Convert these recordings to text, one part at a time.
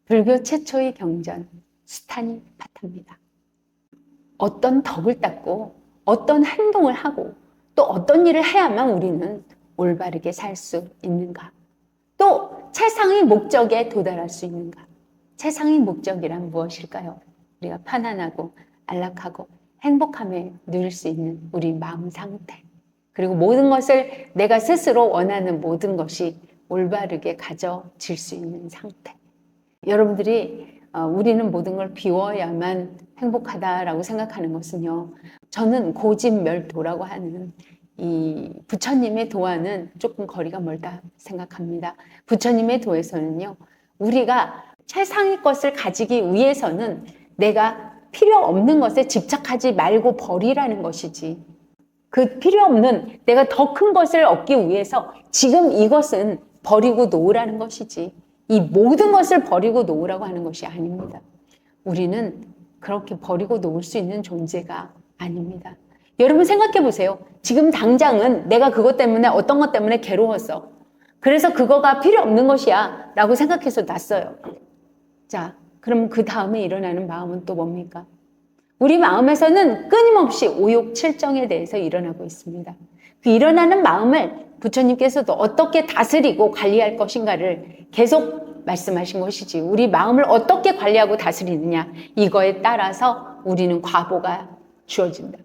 불교 최초의 경전 수타니파타입니다. 어떤 덕을 닦고 어떤 행동을 하고 또 어떤 일을 해야만 우리는 올바르게 살 수 있는가? 또 최상의 목적에 도달할 수 있는가? 최상의 목적이란 무엇일까요? 우리가 편안하고 안락하고 행복함에 누릴 수 있는 우리 마음 상태, 그리고 모든 것을 내가 스스로 원하는 모든 것이 올바르게 가져질 수 있는 상태. 여러분들이 우리는 모든 걸 비워야만 행복하다라고 생각하는 것은요, 저는 고집멸도라고 하는 이 부처님의 도와는 조금 거리가 멀다 생각합니다. 부처님의 도에서는요, 우리가 최상의 것을 가지기 위해서는 내가 필요 없는 것에 집착하지 말고 버리라는 것이지, 그 필요 없는 내가 더 큰 것을 얻기 위해서 지금 이것은 버리고 놓으라는 것이지, 이 모든 것을 버리고 놓으라고 하는 것이 아닙니다. 우리는 그렇게 버리고 놓을 수 있는 존재가 아닙니다. 여러분 생각해 보세요. 지금 당장은 내가 그것 때문에 어떤 것 때문에 괴로웠어. 그래서 그거가 필요 없는 것이야 라고 생각해서 놨어요. 자, 그럼 그 다음에 일어나는 마음은 또 뭡니까? 우리 마음에서는 끊임없이 오욕, 칠정에 대해서 일어나고 있습니다. 그 일어나는 마음을 부처님께서도 어떻게 다스리고 관리할 것인가를 계속 말씀하신 것이지, 우리 마음을 어떻게 관리하고 다스리느냐, 이거에 따라서 우리는 과보가 주어진다.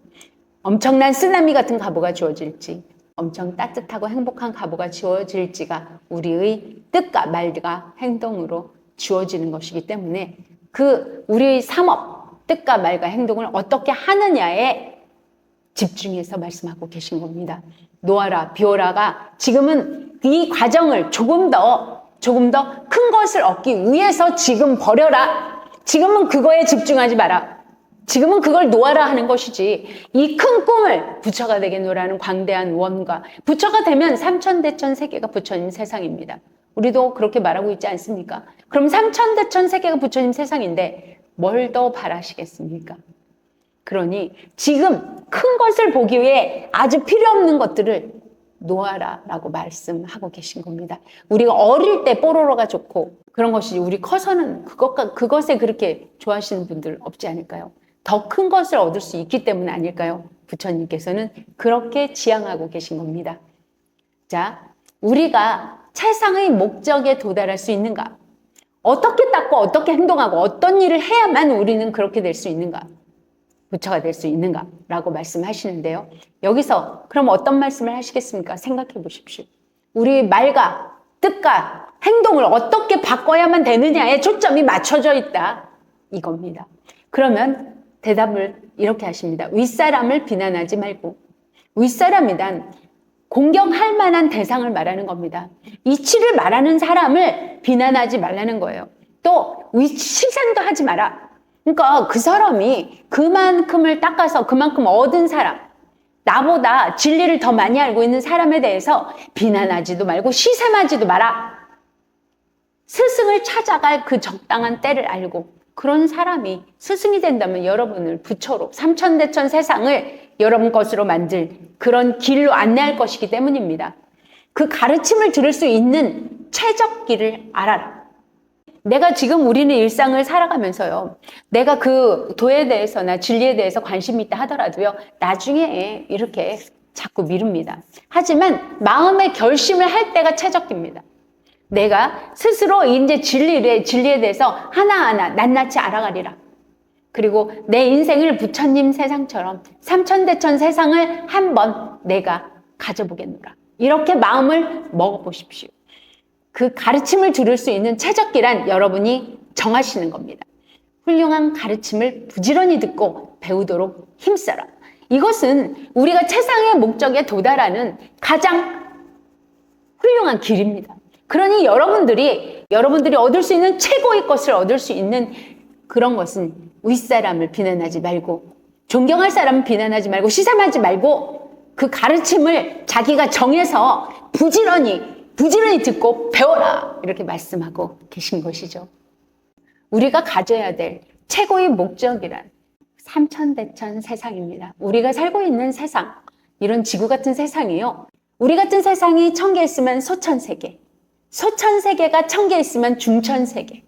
엄청난 쓰나미 같은 과보가 주어질지, 엄청 따뜻하고 행복한 과보가 주어질지가 우리의 뜻과 말과 행동으로 주어지는 것이기 때문에 그 우리의 삼업, 뜻과 말과 행동을 어떻게 하느냐에 집중해서 말씀하고 계신 겁니다. 놓아라, 비워라가 지금은 이 과정을 조금 더 큰 것을 얻기 위해서 지금 버려라. 지금은 그거에 집중하지 마라. 지금은 그걸 놓아라 하는 것이지, 이 큰 꿈을 부처가 되게 놓으라는 광대한 원과, 부처가 되면 삼천대천 세계가 부처님 세상입니다. 우리도 그렇게 말하고 있지 않습니까? 그럼 삼천대천 세계가 부처님 세상인데 뭘 더 바라시겠습니까? 그러니 지금 큰 것을 보기 위해 아주 필요 없는 것들을 놓아라 라고 말씀하고 계신 겁니다. 우리가 어릴 때 뽀로로가 좋고 그런 것이지, 우리 커서는 그것에 그렇게 좋아하시는 분들 없지 않을까요? 더 큰 것을 얻을 수 있기 때문 아닐까요? 부처님께서는 그렇게 지향하고 계신 겁니다. 자, 우리가 최상의 목적에 도달할 수 있는가? 어떻게 닦고 어떻게 행동하고 어떤 일을 해야만 우리는 그렇게 될 수 있는가? 부처가 될 수 있는가? 라고 말씀하시는데요. 여기서 그럼 어떤 말씀을 하시겠습니까? 생각해 보십시오. 우리 말과 뜻과 행동을 어떻게 바꿔야만 되느냐에 초점이 맞춰져 있다. 이겁니다. 그러면 대답을 이렇게 하십니다. 윗사람을 비난하지 말고, 윗사람이란 공경할 만한 대상을 말하는 겁니다. 이치를 말하는 사람을 비난하지 말라는 거예요. 또 시선도 하지 마라. 그러니까 그 사람이 그만큼을 닦아서 그만큼 얻은 사람, 나보다 진리를 더 많이 알고 있는 사람에 대해서 비난하지도 말고 시샘하지도 마라. 스승을 찾아갈 그 적당한 때를 알고, 그런 사람이 스승이 된다면 여러분을 부처로, 삼천대천 세상을 여러분 것으로 만들 그런 길로 안내할 것이기 때문입니다. 그 가르침을 들을 수 있는 최적기를 알아라. 내가 지금 우리는 일상을 살아가면서요, 내가 그 도에 대해서나 진리에 대해서 관심이 있다 하더라도요, 나중에 이렇게 자꾸 미룹니다. 하지만 마음의 결심을 할 때가 최적기입니다. 내가 스스로 이제 진리에 대해서 하나하나 낱낱이 알아가리라. 그리고 내 인생을 부처님 세상처럼 삼천대천 세상을 한번 내가 가져보겠노라. 이렇게 마음을 먹어보십시오. 그 가르침을 들을 수 있는 최적기란 여러분이 정하시는 겁니다. 훌륭한 가르침을 부지런히 듣고 배우도록 힘써라. 이것은 우리가 최상의 목적에 도달하는 가장 훌륭한 길입니다. 그러니 여러분들이 얻을 수 있는 최고의 것을 얻을 수 있는 그런 것은 윗사람을 비난하지 말고, 존경할 사람을 비난하지 말고, 시샘하지 말고, 그 가르침을 자기가 정해서 부지런히 듣고 배워라. 이렇게 말씀하고 계신 것이죠. 우리가 가져야 될 최고의 목적이란 삼천대천 세상입니다. 우리가 살고 있는 세상, 이런 지구 같은 세상이요, 우리 같은 세상이 1000개 있으면 소천세계, 소천세계가 1000개 있으면 중천세계,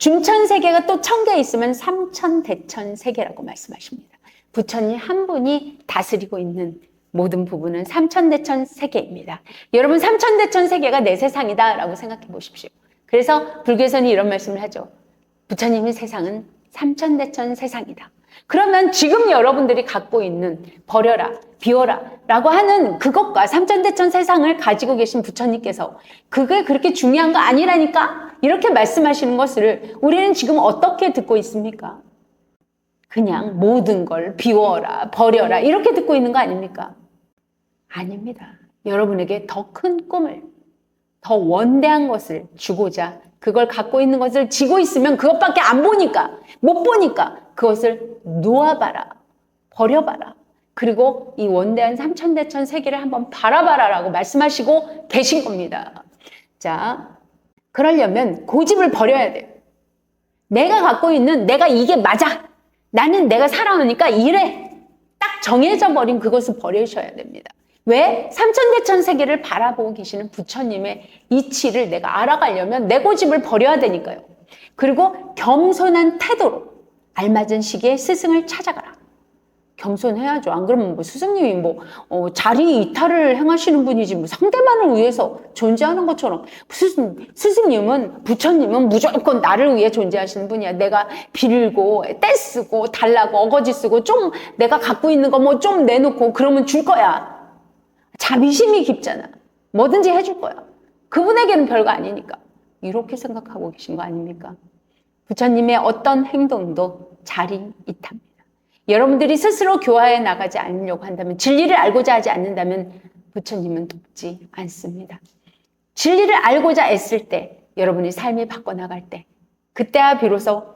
중천세계가 또 1000개 있으면 삼천대천세계라고 말씀하십니다. 부처님 한 분이 다스리고 있는 모든 부분은 삼천대천세계입니다. 여러분, 삼천대천세계가 내 세상이다 라고 생각해 보십시오. 그래서 불교에서는 이런 말씀을 하죠. 부처님의 세상은 삼천대천 세상이다. 그러면 지금 여러분들이 갖고 있는 버려라, 비워라 라고 하는 그것과 삼천대천 세상을 가지고 계신 부처님께서 그게 그렇게 중요한 거 아니라니까? 이렇게 말씀하시는 것을 우리는 지금 어떻게 듣고 있습니까? 그냥 모든 걸 비워라, 버려라 이렇게 듣고 있는 거 아닙니까? 아닙니다. 여러분에게 더 큰 꿈을, 더 원대한 것을 주고자 그걸 갖고 있는 것을 쥐고 있으면 그것밖에 안 보니까, 못 보니까 그것을 놓아봐라, 버려봐라. 그리고 이 원대한 삼천대천 세계를 한번 바라봐라 라고 말씀하시고 계신 겁니다. 자, 그러려면 고집을 버려야 돼요. 내가 갖고 있는 내가 이게 맞아. 나는 내가 살아오니까 이래. 딱 정해져 버린 그것을 버리셔야 됩니다. 왜? 삼천대천 세계를 바라보고 계시는 부처님의 이치를 내가 알아가려면 내 고집을 버려야 되니까요. 그리고 겸손한 태도로 알맞은 시기에 스승을 찾아가라. 겸손해야죠. 안 그러면 뭐 스승님이 자리 이탈을 행하시는 분이지 뭐 상대방을 위해서 존재하는 것처럼 스승님은 부처님은 무조건 나를 위해 존재하시는 분이야. 내가 빌고 떼쓰고 달라고 어거지 쓰고 좀 내가 갖고 있는 거 뭐 좀 내놓고 그러면 줄 거야. 자비심이 깊잖아. 뭐든지 해줄 거야. 그분에게는 별거 아니니까. 이렇게 생각하고 계신 거 아닙니까? 부처님의 어떤 행동도 자리 이탈입니다. 여러분들이 스스로 교화해 나가지 않으려고 한다면, 진리를 알고자 하지 않는다면 부처님은 돕지 않습니다. 진리를 알고자 애쓸 때, 여러분이 삶이 바꿔나갈 때, 그때야 비로소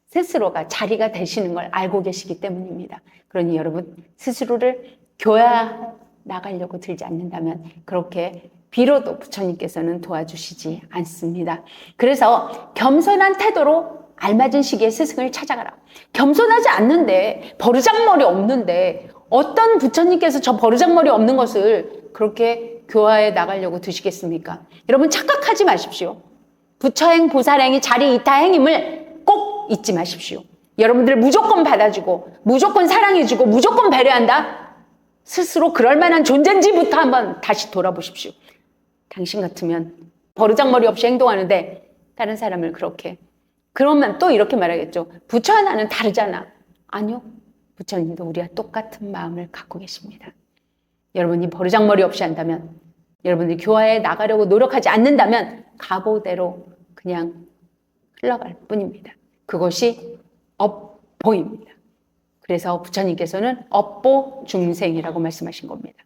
스스로가 자리가 되시는 걸 알고 계시기 때문입니다. 그러니 여러분 스스로를 교화 나가려고 들지 않는다면 그렇게 비로도 부처님께서는 도와주시지 않습니다. 그래서 겸손한 태도로 알맞은 시기에 스승을 찾아가라. 겸손하지 않는데, 버르장머리 없는데 어떤 부처님께서 저 버르장머리 없는 것을 그렇게 교화해 나가려고 드시겠습니까? 여러분 착각하지 마십시오. 부처행, 보살행이 자리 이타행임을 꼭 잊지 마십시오. 여러분들 무조건 받아주고 무조건 사랑해주고 무조건 배려한다? 스스로 그럴 만한 존재인지부터 한번 다시 돌아보십시오. 당신 같으면 버르장머리 없이 행동하는데 다른 사람을 그렇게, 그러면 또 이렇게 말하겠죠. 부처와 나는 다르잖아. 아니요. 부처님도 우리와 똑같은 마음을 갖고 계십니다. 여러분이 버르장머리 없이 한다면, 여러분들이 교화에 나가려고 노력하지 않는다면 가보대로 그냥 흘러갈 뿐입니다. 그것이 업보입니다. 그래서 부처님께서는 업보 중생이라고 말씀하신 겁니다.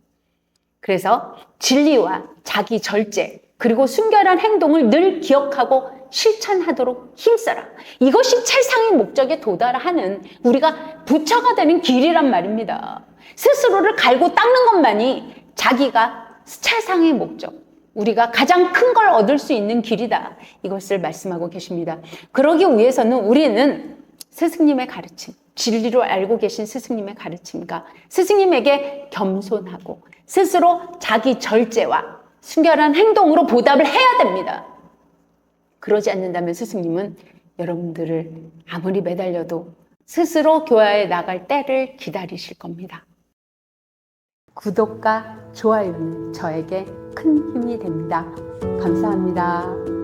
그래서 진리와 자기 절제, 그리고 순결한 행동을 늘 기억하고 실천하도록 힘써라. 이것이 최상의 목적에 도달하는 우리가 부처가 되는 길이란 말입니다. 스스로를 갈고 닦는 것만이 자기가 최상의 목적, 우리가 가장 큰 걸 얻을 수 있는 길이다. 이것을 말씀하고 계십니다. 그러기 위해서는 우리는 스승님의 가르침, 진리로 알고 계신 스승님의 가르침과 스승님에게 겸손하고 스스로 자기 절제와 순결한 행동으로 보답을 해야 됩니다. 그러지 않는다면 스승님은 여러분들을 아무리 매달려도 스스로 교화에 나갈 때를 기다리실 겁니다. 구독과 좋아요는 저에게 큰 힘이 됩니다. 감사합니다.